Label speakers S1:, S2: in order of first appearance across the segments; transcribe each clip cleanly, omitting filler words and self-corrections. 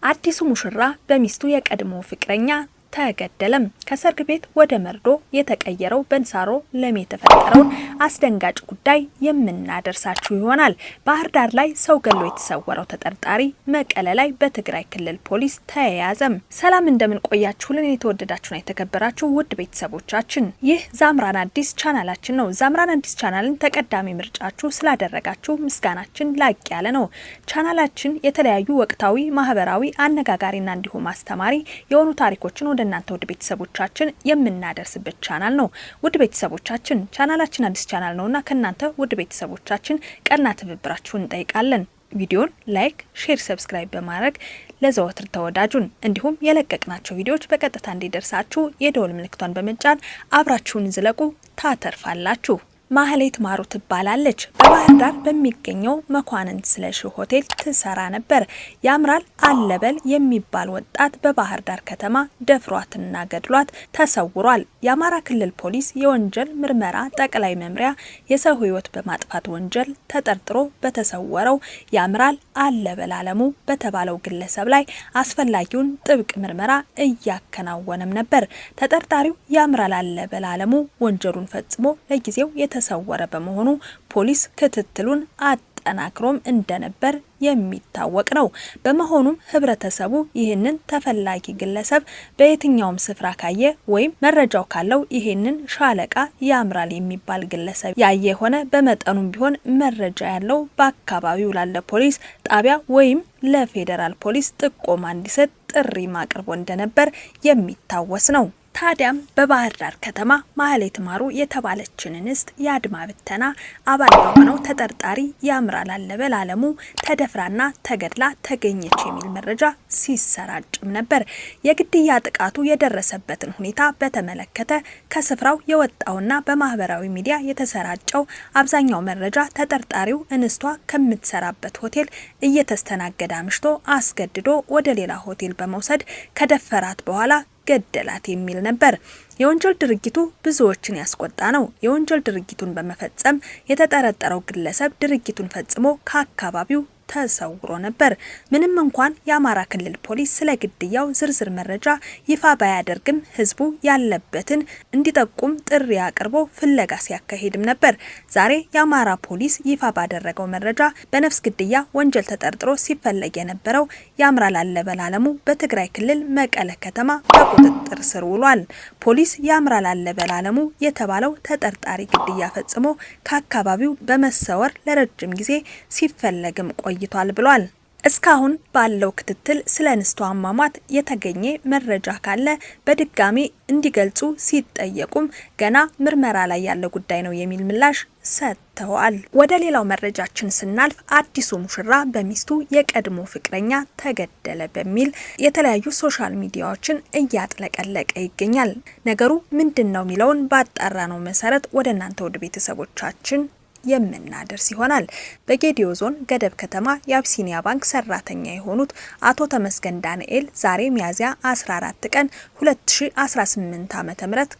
S1: አዲሱ ሙሽራ በሚስቱ የቀድሞ ፍቅረኛ ተገደለም። ከሰርግ ቤት ወደ መርዶ የተቀየረው በንሳሮ ለም የተፈጠረውን አስደንጋጭ ጉዳይ የምናደርሳችሁ ይሆናል። ባህር ዳር ላይ ሰው ገሎ የተሰወረው ተጠርጣሪ መቀለ ላይ በትግራይ ክልል ፖሊስ ተያያዘም። ሰላም እንደምን ቆያችሁልን የተወደዳችሁና የተከበራችሁ ውድ ቤተሰቦቻችን፣ ይህ ዛምራን አዲስ ቻናላችን ነው። ዛምራን አዲስ ቻናልን ተቀዳሚ ምርጫችሁ ስላደረጋችሁ ምስጋናችን ላቅ ያለ ነው። ቻናላችን የተለያዩ ወቅታዊ፣ ማህበራዊ፣ አነጋጋሪና እንዲሁም አስተማሪ የሆኑ ታሪኮችን ወደ እናንተ ውድ ቤተሰቦቻችን የምናደርስበት ቻናል ነው። ውድ ቤተሰቦቻችን ቻናላችን አዲስ ቻናል ነውና ከናንተ ውድ ቤተሰቦቻችን ቀና ትብብራችሁን እንጠይቃለን። ቪዲዮን ላይክ፣ ሼር፣ ሰብስክራይብ በማድረግ ለዘወትር ተወዳጁን እንዲሁም የለቀቅናቸው ቪዲዮዎች በቀጥታ እንዲደርሳችሁ የደወል ምልክቷን በመጫን አብራችሁን ዝለቁ፣ ታተርፋላችሁ። ማህሌት ማሩ ትባላለች። በባህር ዳር በሚገኘው መኳንንት ስለሺ ሆቴል ትሰራ ነበር። ያምራል አለበል የሚባል ወጣት በባህር ዳር ከተማ ደፍሯትና ገድሏት ተሰውሯል። የአማራ ክልል ፖሊስ የወንጀል ምርመራ ጠቅላይ መምሪያ የሰው ሕይወት በማጥፋት ወንጀል ተጠርጥሮ በተሰወረው ያምራል አለበል አለሙ በተባለው ግለሰብ ላይ አስፈላጊውን ጥብቅ ምርመራ እያከናወነም ነበር። ተጠርጣሪው ያምራል አለበል አለሙ ወንጀሉን ፈጽሞ ለጊዜው ተሰወረ በመሆኑ ፖሊስ ክትትሉን አጠናክሮም እንደነበር የሚታወቅ ነው። በመሆኑም ህብረተሰቡ ይህንን ተፈላጊ ግለሰብ በየትኛውም ስፍራ ካየ ወይም መረጃው ካለው ይህንን ሻለቃ ያምራል የሚባል ግለሰብ ያየ ሆነ በመጠኑም ቢሆን መረጃ ያለው በአካባቢው ላለ ፖሊስ ጣቢያ ወይም ለፌዴራል ፖሊስ ጥቆማ እንዲሰጥ ጥሪ ማቅርቦ እንደነበር የሚታወስ ነው። ታዲያም በባህር ዳር ከተማ ማህሌት ማሩ የተባለችን እንስት የአድማ ብተና አባል በሆነው ተጠርጣሪ ያምራል አለበል አለሙ ተደፍራና ተገድላ ተገኘች የሚል መረጃ ሲሰራጭም ነበር። የግድያ ጥቃቱ የደረሰበትን ሁኔታ በተመለከተ ከስፍራው የወጣውና በማህበራዊ ሚዲያ የተሰራጨው አብዛኛው መረጃ ተጠርጣሪው እንስቷ ከምትሰራበት ሆቴል እየተስተናገደ አምሽቶ አስገድዶ ወደ ሌላ ሆቴል በመውሰድ ከደፈራት በኋላ ገደላት የሚል ነበር። የወንጀል ድርጊቱ ብዙዎችን ያስቆጣ ነው። የወንጀል ድርጊቱን በመፈጸም የተጠረጠረው ግለሰብ ድርጊቱን ፈጽሞ ከአካባቢው ተሰውሮ ነበር። ምንም እንኳን የአማራ ክልል ፖሊስ ስለ ግድያው ዝርዝር መረጃ ይፋ ባያደርግም ህዝቡ ያለበትን እንዲጠቁም ጥሪ አቅርቦ ፍለጋ ሲያካሂድም ነበር። ዛሬ የአማራ ፖሊስ ይፋ ባደረገው መረጃ በነፍስ ግድያ ወንጀል ተጠርጥሮ ሲፈለግ የነበረው ያምራል አለበል አለሙ በትግራይ ክልል መቀለ ከተማ በቁጥጥር ስር ውሏል። ፖሊስ ያምራል አለበል አለሙ የተባለው ተጠርጣሪ ግድያ ፈጽሞ ከአካባቢው በመሰወር ለረጅም ጊዜ ሲፈለግም ቆይቷል ብሏል። እስካሁን ባለው ክትትል ስለ እንስቷ አሟሟት የተገኘ መረጃ ካለ በድጋሚ እንዲገልጹ ሲጠየቁም ገና ምርመራ ላይ ያለ ጉዳይ ነው የሚል ምላሽ ሰጥተዋል። ወደ ሌላው መረጃችን ስናልፍ አዲሱ ሙሽራ በሚስቱ የቀድሞ ፍቅረኛ ተገደለ በሚል የተለያዩ ሶሻል ሚዲያዎችን እያጥለቀለቀ ይገኛል። ነገሩ ምንድነው የሚለውን ባጣራነው መሰረት ወደ እናንተ ወደ ቤተሰቦቻችን የምናደርስ ይሆናል። በጌዲዮ ዞን ገደብ ከተማ የአብሲኒያ ባንክ ሰራተኛ የሆኑት አቶ ተመስገን ዳንኤል ዛሬ ሚያዝያ 14 ቀን 2018 ዓ.ም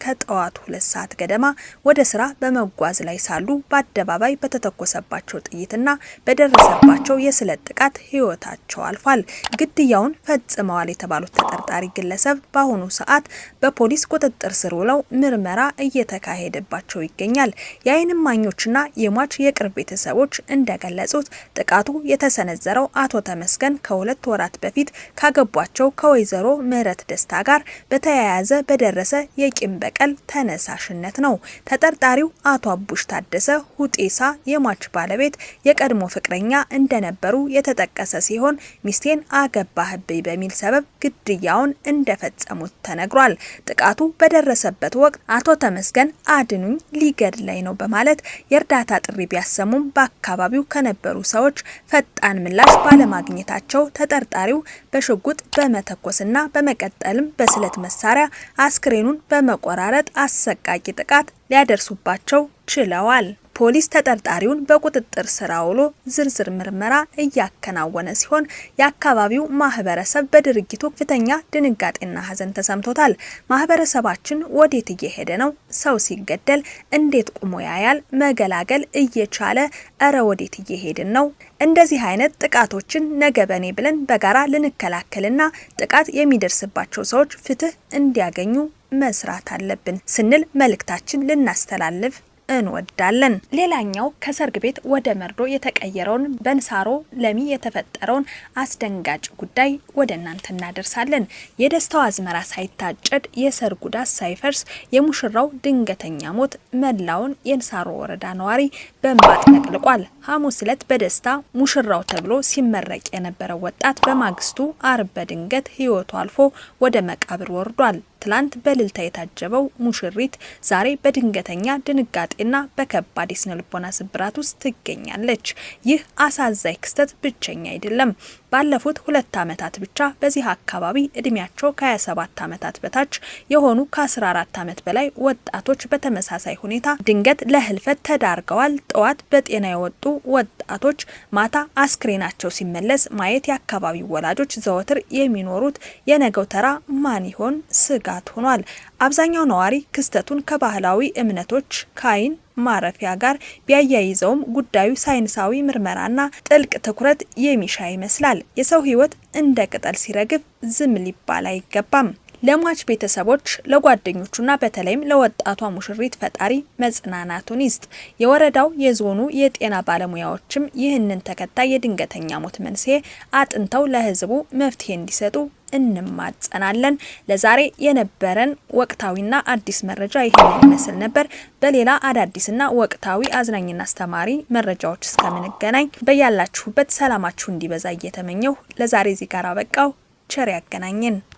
S1: ከጠዋቱ 2 ሰዓት ገደማ ወደ ስራ በመጓዝ ላይ ሳሉ በአደባባይ በተተኮሰባቸው ጥይትና በደረሰባቸው የስለት ጥቃት ህይወታቸው አልፏል። ግድያውን ፈጽመዋል የተባሉት ተጠርጣሪ ግለሰብ በአሁኑ ሰዓት በፖሊስ ቁጥጥር ስር ውለው ምርመራ እየተካሄደባቸው ይገኛል። የዓይን እማኞችና የሟች የቅርብ ቤተሰቦች እንደገለጹት ጥቃቱ የተሰነዘረው አቶ ተመስገን ከ2 ወራት በፊት ካገቧቸው ከወይዘሮ ምህረት ደስታ ጋር በተያያዘ በደረሰ የቂም በቀል ተነሳሽነት ነው። ተጠርጣሪው አቶ አቡሽ ታደሰ ሁጤሳ የሟች ባለቤት የቀድሞ ፍቅረኛ እንደነበሩ የተጠቀሰ ሲሆን ሚስቴን አገባህብኝ በሚል ሰበብ ግድያውን እንደፈጸሙት ተነግሯል። ጥቃቱ በደረሰበት ወቅት አቶ ተመስገን አድኑኝ ሊገድለኝ ነው በማለት የእርዳታ ጥሪ ቢያሰሙም በአካባቢው ከነበሩ ሰዎች ፈጣን ምላሽ ባለማግኘታቸው ተጠርጣሪው በሽጉጥ በመተኮስና በመቀጠልም በስለት መሳሪያ አስክሬኑን በመቆራረጥ አሰቃቂ ጥቃት ሊያደርሱባቸው ችለዋል። ፖሊስ ተጠርጣሪውን በቁጥጥር ስር አውሎ ዝርዝር ምርመራ እያከናወነ ሲሆን የአካባቢው ማህበረሰብ በድርጊቱ ከፍተኛ ድንጋጤና ሀዘን ተሰምቶታል። ማህበረሰባችን ወዴት እየሄደ ነው? ሰው ሲገደል እንዴት ቆሞ ያያል? መገላገል እየቻለ እረ ወዴት እየሄድን ነው? እንደዚህ አይነት ጥቃቶችን ነገ በኔ ብለን በጋራ ልንከላከልና ጥቃት የሚደርስባቸው ሰዎች ፍትህ እንዲያገኙ መስራት አለብን ስንል መልእክታችን ልናስተላልፍ እንወዳለን። ሌላኛው ከሰርግ ቤት ወደ መርዶ የተቀየረውን በንሳሮ ለሚ የተፈጠረውን አስደንጋጭ ጉዳይ ወደ እናንተ እናደርሳለን። የደስታው አዝመራ ሳይታጨድ የሰርጉ ዳስ ሳይፈርስ የሙሽራው ድንገተኛ ሞት መላውን የንሳሮ ወረዳ ነዋሪ በእንባ አጥለቅልቋል። ሐሙስ ዕለት በደስታ ሙሽራው ተብሎ ሲመረቅ የነበረው ወጣት በማግስቱ አርብ በድንገት ህይወቱ አልፎ ወደ መቃብር ወርዷል። ትላንት በልልታ የታጀበው ሙሽሪት ዛሬ በድንገተኛ ድንጋጤና በከባድ የስነ ልቦና ስብራት ውስጥ ትገኛለች። ይህ አሳዛኝ ክስተት ብቸኛ አይደለም። ባለፉት 2 ዓመታት ብቻ በዚህ አካባቢ እድሜያቸው ከ27 ዓመታት በታች የሆኑ ከ14 ዓመት በላይ ወጣቶች በተመሳሳይ ሁኔታ ድንገት ለህልፈት ተዳርገዋል። ጠዋት በጤና የወጡ ወጣቶች ማታ አስክሬናቸው ሲመለስ ማየት የአካባቢው ወላጆች ዘወትር የሚኖሩት የነገው ተራ ማን ይሆን ስጋት ሆኗል። አብዛኛው ነዋሪ ክስተቱን ከባህላዊ እምነቶች ከአይን ማረፊያ ጋር ቢያያይዘውም ጉዳዩ ሳይንሳዊ ምርመራና ጥልቅ ትኩረት የሚሻ ይመስላል። የሰው ህይወት እንደ ቅጠል ሲረግፍ ዝም ሊባል አይገባም። ለሟች ቤተሰቦች ለጓደኞቹና በተለይም ለወጣቷ ሙሽሪት ፈጣሪ መጽናናቱን ይስጥ። የወረዳው የዞኑ የጤና ባለሙያዎችም ይህንን ተከታይ የድንገተኛ ሞት መንስኤ አጥንተው ለህዝቡ መፍትሄ እንዲሰጡ እንማጸናለን። ለዛሬ የነበረን ወቅታዊና አዲስ መረጃ ይሄንን ይመስል ነበር። በሌላ አዳዲስና ወቅታዊ አዝናኝና አስተማሪ መረጃዎች እስከምንገናኝ በያላችሁበት ሰላማችሁ እንዲበዛ እየተመኘው ለዛሬ እዚህ ጋር አበቃው። ቸር ያገናኘን።